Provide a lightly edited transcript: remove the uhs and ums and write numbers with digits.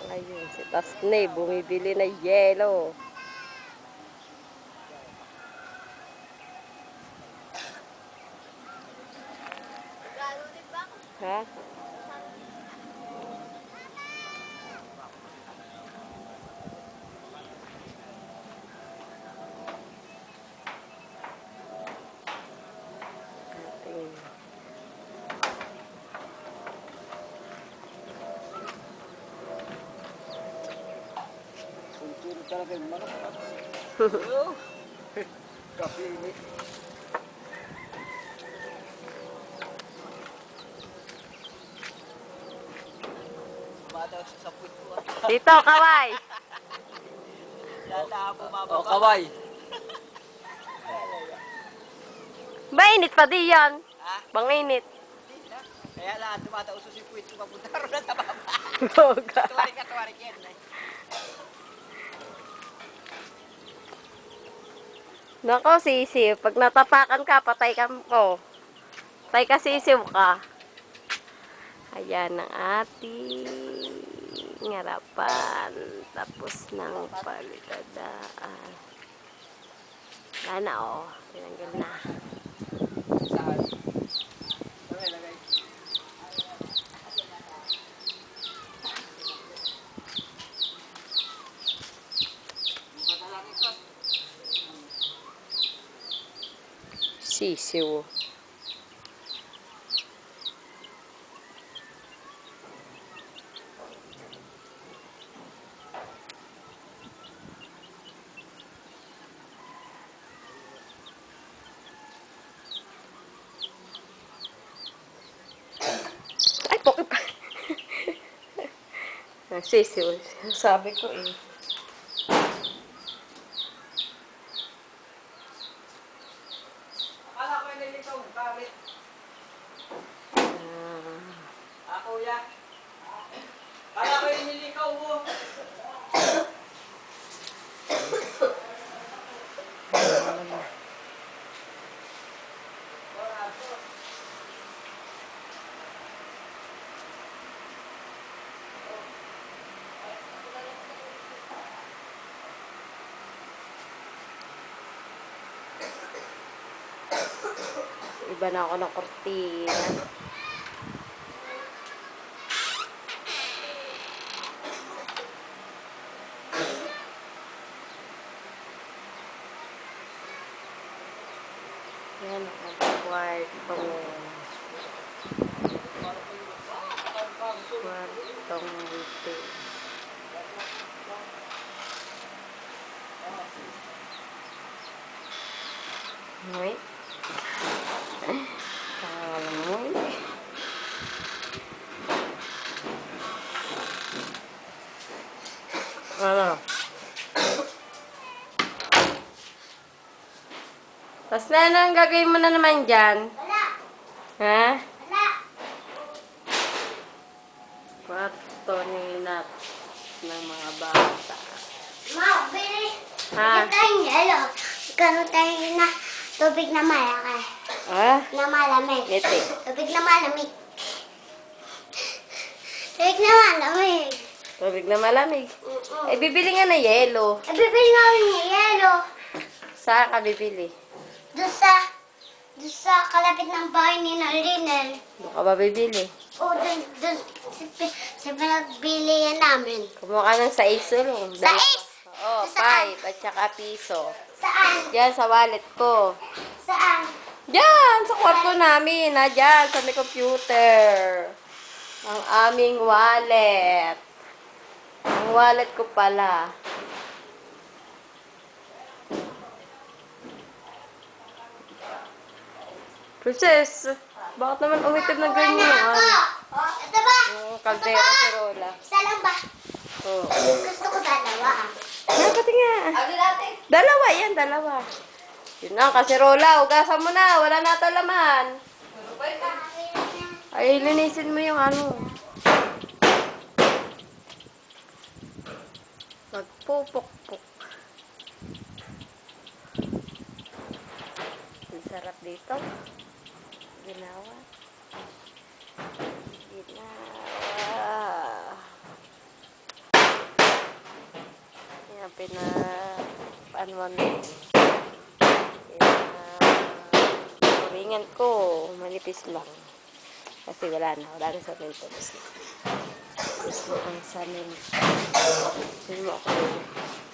Ayun, si Tasne, bumibili na yelo. Ha? Ating Suntur talaga yung manok. Kapili. Bata sa puwit ko. Dito, kaway. Lata bumababa. O, kaway. Mainit pa di yan. Ha? Banginit. Hindi na. Kaya lahat tumataos sa puwit ko papunta ron na sa baba. Boga. Tuwarik yan. Nako, sisiw. Pag natapakan ka, patay ka mo. Patay ka, sisiw ka. Ayan ang ating harapan. Tapos ng palikadaan. Lana, oh. Tinanggal na. Saan? Lagay, lagay. Sisiw. Ay, pokit pa. Sisiw. Sabi ko eh. Akala ko yung nilikaw. Bakit? Ako ya. Akala ko yung nilikaw mo. Iba na ako ng kortina. Yan ang kwarto. Kwartong ito. Hoy. Kamoy. Ano? Tapos na, ano ang gagawin mo na naman dyan? Wala. Ha? Wala. Kwarto ni Nat ng mga bata. Ma, bili. Ha? Bili tayong yelo. Karoon tayo na tubig na malaki. Ah? Na malamig. Ngiti. Tubig na malamig. Tubig na malamig. Tubig na malamig. Eh, bibili nga na yelo. Eh, bibili nga rin yung yelo. Saan ka bibili? Doon sa kalapit ng bahay ni Linel. Doon ka ba bibili? O, doon sa pinagbilihan namin. Kumuha ka ng 6 sulong. Sais? Oo, Saan? 5 at saka piso. Saan? Diyan sa wallet ko. Saan? Diyan, sa kwarto namin. Diyan, sa may computer. Ang aming wallet. Ang wallet ko pala. Princess, bakit naman umitib ng ganyan yung ano? Ito ba? Yung kaldera si Rola. Isa lang ba? Oo. Gusto ko dalawa. Nga, pati nga. Dalawa yan, dalawa. Yun na, kasi Rola, ugasan mo na. Wala na ito laman. Ay, linisin mo yung ano. Magpupok-pok. Ang sarap dito. Ginawa. Ginawa. Pina-anuan mo. Kuringan ko. Manipis lang. Kasi wala na cemento. Tapos na ang cemento. Hindi mo ako.